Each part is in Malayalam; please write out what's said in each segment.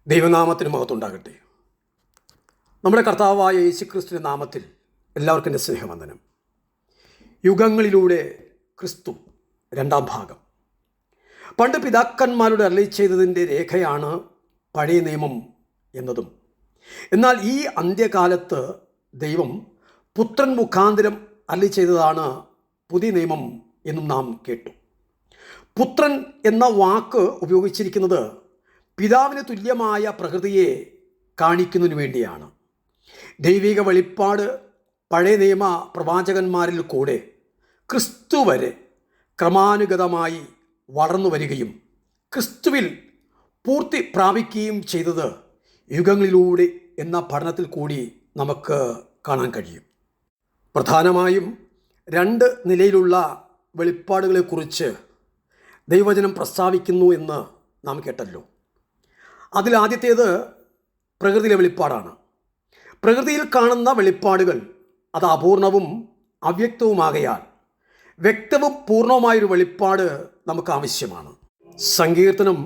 ദൈവനാമത്തിന് മഹത്വമുണ്ടാകട്ടെ. നമ്മുടെ കർത്താവായ യേശുക്രിസ്തുവിൻ്റെ നാമത്തിൽ എല്ലാവർക്കും എൻ്റെ സ്നേഹവന്ദനം. യുഗങ്ങളിലൂടെ ക്രിസ്തു രണ്ടാം ഭാഗം. പണ്ട് പിതാക്കന്മാരുടെ അരുളി ചെയ്തതിൻ്റെ രേഖയാണ് പഴയ നിയമം എന്നതും, എന്നാൽ ഈ അന്ത്യകാലത്ത് ദൈവം പുത്രൻ മുഖാന്തരം അരുളി ചെയ്തതാണ് പുതിയ നിയമം എന്നും നാം കേട്ടു. പുത്രൻ എന്ന വാക്ക് ഉപയോഗിച്ചിരിക്കുന്നത് പിതാവിന് തുല്യമായ പ്രകൃതിയെ കാണിക്കുന്നതിന് വേണ്ടിയാണ്. ദൈവിക വെളിപ്പാട് പഴയ നിയമ പ്രവാചകന്മാരിൽ കൂടെ ക്രിസ്തു വരെ ക്രമാനുഗതമായി വളർന്നു വരികയും ക്രിസ്തുവിൽ പൂർത്തി പ്രാപിക്കുകയും ചെയ്തത് യുഗങ്ങളിലൂടെ എന്ന പഠനത്തിൽ കൂടി നമുക്ക് കാണാൻ കഴിയും. പ്രധാനമായും രണ്ട് നിലയിലുള്ള വെളിപ്പാടുകളെക്കുറിച്ച് ദൈവവചനം പ്രസ്താവിക്കുന്നു എന്ന് നാം കേട്ടല്ലോ. അതിലാദ്യത്തേത് പ്രകൃതിയിലെ വെളിപ്പാടാണ്. പ്രകൃതിയിൽ കാണുന്ന വെളിപ്പാടുകൾ അത് അപൂർണവും അവ്യക്തവുമാകയാൽ വ്യക്തവും പൂർണ്ണവുമായൊരു വെളിപ്പാട് നമുക്ക് ആവശ്യമാണ്. സങ്കീർത്തനം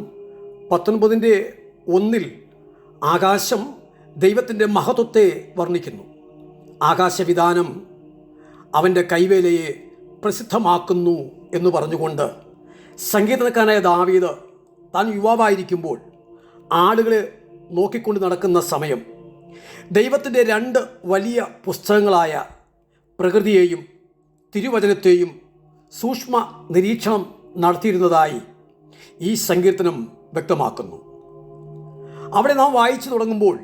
19:1 ആകാശം ദൈവത്തിൻ്റെ മഹത്വത്തെ വർണ്ണിക്കുന്നു. ആകാശവിധാനം അവൻ്റെ കൈവേലയെ പ്രസിദ്ധമാക്കുന്നു എന്ന് പറഞ്ഞുകൊണ്ട് സങ്കീർത്തനക്കാരനായ ദാവീദ് താൻ യുവാവായിരിക്കുമ്പോൾ ആളുകളെ നോക്കിക്കൊണ്ട് നടക്കുന്ന സമയം ദൈവത്തിൻ്റെ രണ്ട് വലിയ പുസ്തകങ്ങളായ പ്രകൃതിയെയും തിരുവചനത്തെയും സൂക്ഷ്മ നിരീക്ഷണം നടത്തിയിരുന്നതായി ഈ സങ്കീർത്തനം വ്യക്തമാക്കുന്നു. അവിടെ നാം വായിച്ചു തുടങ്ങുമ്പോൾ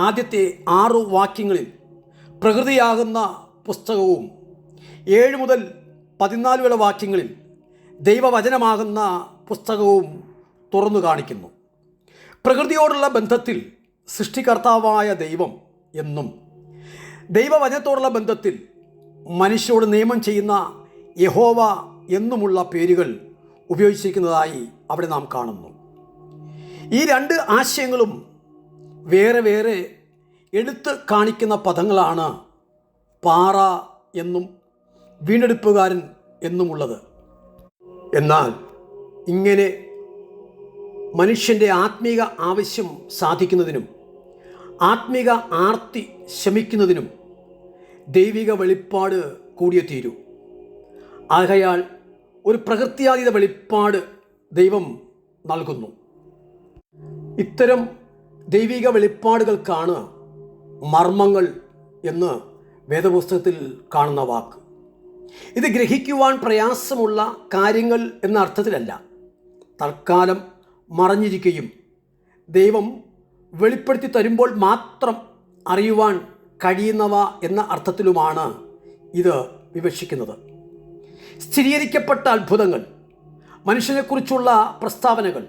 ആദ്യത്തെ 6 വാക്യങ്ങളിൽ പ്രകൃതിയാകുന്ന പുസ്തകവും 7 മുതൽ 14 വരെ വാക്യങ്ങളിൽ ദൈവവചനമാകുന്ന പുസ്തകവും തുറന്നു കാണിക്കുന്നു. പ്രകൃതിയോടുള്ള ബന്ധത്തിൽ സൃഷ്ടികർത്താവായ ദൈവം എന്നും ദൈവവചനത്തോടുള്ള ബന്ധത്തിൽ മനുഷ്യരോട് നിയമം ചെയ്യുന്ന യഹോവ എന്നുമുള്ള പേരുകൾ ഉപയോഗിച്ചിരിക്കുന്നതായി അവിടെ നാം കാണുന്നു. ഈ രണ്ട് ആശയങ്ങളും വേറെ വേറെ എടുത്ത് കാണിക്കുന്ന പദങ്ങളാണ് പാറ എന്നും വീണ്ടെടുപ്പുകാരൻ എന്നുമുള്ളത്. എന്നാൽ ഇങ്ങനെ മനുഷ്യൻ്റെ ആത്മീക ആവശ്യം സാധിക്കുന്നതിനും ആത്മീക ആർത്തി ശമിക്കുന്നതിനും ദൈവിക വെളിപ്പാട് കൂടിയേ തീരൂ. ആകയാൽ ഒരു പ്രകൃത്യാതീത വെളിപ്പാട് ദൈവം നൽകുന്നു. ഇത്തരം ദൈവിക വെളിപ്പാടുകൾക്കാണ് മർമ്മങ്ങൾ എന്ന് വേദപുസ്തകത്തിൽ കാണുന്ന വാക്ക്. ഇത് ഗ്രഹിക്കുവാൻ പ്രയാസമുള്ള കാര്യങ്ങൾ എന്ന അർത്ഥത്തിലല്ല, തൽക്കാലം മറഞ്ഞിരിക്കുകയും ദൈവം വെളിപ്പെടുത്തി തരുമ്പോൾ മാത്രം അറിയുവാൻ കഴിയുന്നവ എന്ന അർത്ഥത്തിലുമാണ് ഇത് വിവക്ഷിക്കുന്നത്. സ്ഥിരീകരിക്കപ്പെട്ട അത്ഭുതങ്ങൾ, മനുഷ്യനെക്കുറിച്ചുള്ള പ്രസ്താവനകൾ,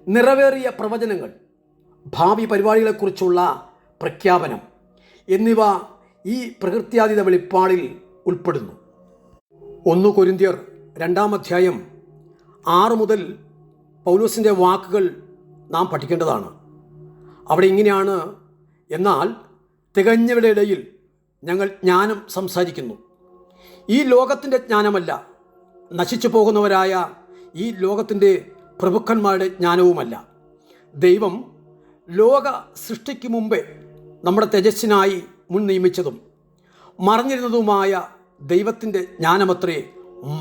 നിറവേറിയ പ്രവചനങ്ങൾ, ഭാവി പരിപാടികളെക്കുറിച്ചുള്ള പ്രഖ്യാപനം എന്നിവ ഈ പ്രകൃത്യാതീത വെളിപ്പാടിൽ ഉൾപ്പെടുന്നു. 1 കൊരിന്ത്യർ 2 6 മുതൽ പൗലോസിൻ്റെ വാക്കുകൾ നാം പഠിക്കേണ്ടതാണ്. അവിടെ ഇങ്ങനെയാണ്: എന്നാൽ തികഞ്ഞവരുടെ ഇടയിൽ ഞങ്ങൾ ജ്ഞാനം സംസാരിക്കുന്നു, ഈ ലോകത്തിൻ്റെ ജ്ഞാനമല്ല, നശിച്ചു പോകുന്നവരായ ഈ ലോകത്തിൻ്റെ പ്രഭുക്കന്മാരുടെ ജ്ഞാനവുമല്ല. ദൈവം ലോക സൃഷ്ടിക്ക് മുമ്പേ നമ്മുടെ തേജസ്സിനായി മുൻ നിയമിച്ചതും മറഞ്ഞിരുന്നതുമായ ദൈവത്തിൻ്റെ ജ്ഞാനമത്രേ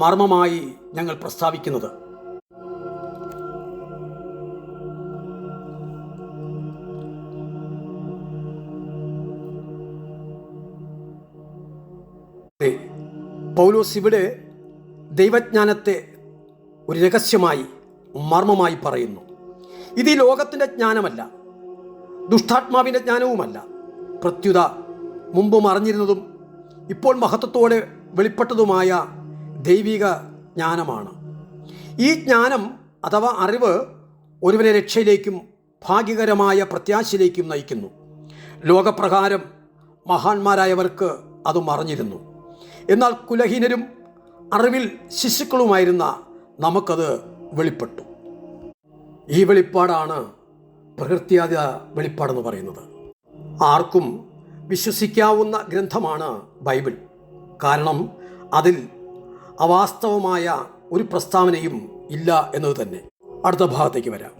മർമ്മമായി ഞങ്ങൾ പ്രസ്താവിക്കുന്നത്. പൗലോസ് ഇവിടെ ദൈവജ്ഞാനത്തെ ഒരു രഹസ്യമായി മർമ്മമായി പറയുന്നു. ഇത് ഈ ലോകത്തിൻ്റെ ജ്ഞാനമല്ല, ദുഷ്ടാത്മാവിൻ്റെ ജ്ഞാനവുമല്ല, പ്രത്യുത മുമ്പ് മറഞ്ഞിരുന്നതും ഇപ്പോൾ മഹത്വത്തോടെ വെളിപ്പെട്ടതുമായ ദൈവിക ജ്ഞാനമാണ്. ഈ ജ്ഞാനം അഥവാ അറിവ് ഒരുവനെ രക്ഷയിലേക്കും ഭാഗ്യകരമായ പ്രത്യാശയിലേക്കും നയിക്കുന്നു. ലോകപ്രകാരം മഹാന്മാരായവർക്ക് അത് മറഞ്ഞിരുന്നു, എന്നാൽ കുലഹീനരും അറിവിൽ ശിശുക്കളുമായിരുന്ന നമുക്കത് വെളിപ്പെട്ടു. ഈ വെളിപ്പാടാണ് പ്രകൃത്യാതീത വെളിപ്പാടെന്ന് പറയുന്നത്. ആർക്കും വിശ്വസിക്കാവുന്ന ഗ്രന്ഥമാണ് ബൈബിൾ. കാരണം അതിൽ അവാസ്തവമായ ഒരു പ്രസ്താവനയും ഇല്ല എന്നത് തന്നെ. അടുത്ത ഭാഗത്തേക്ക് വരാം.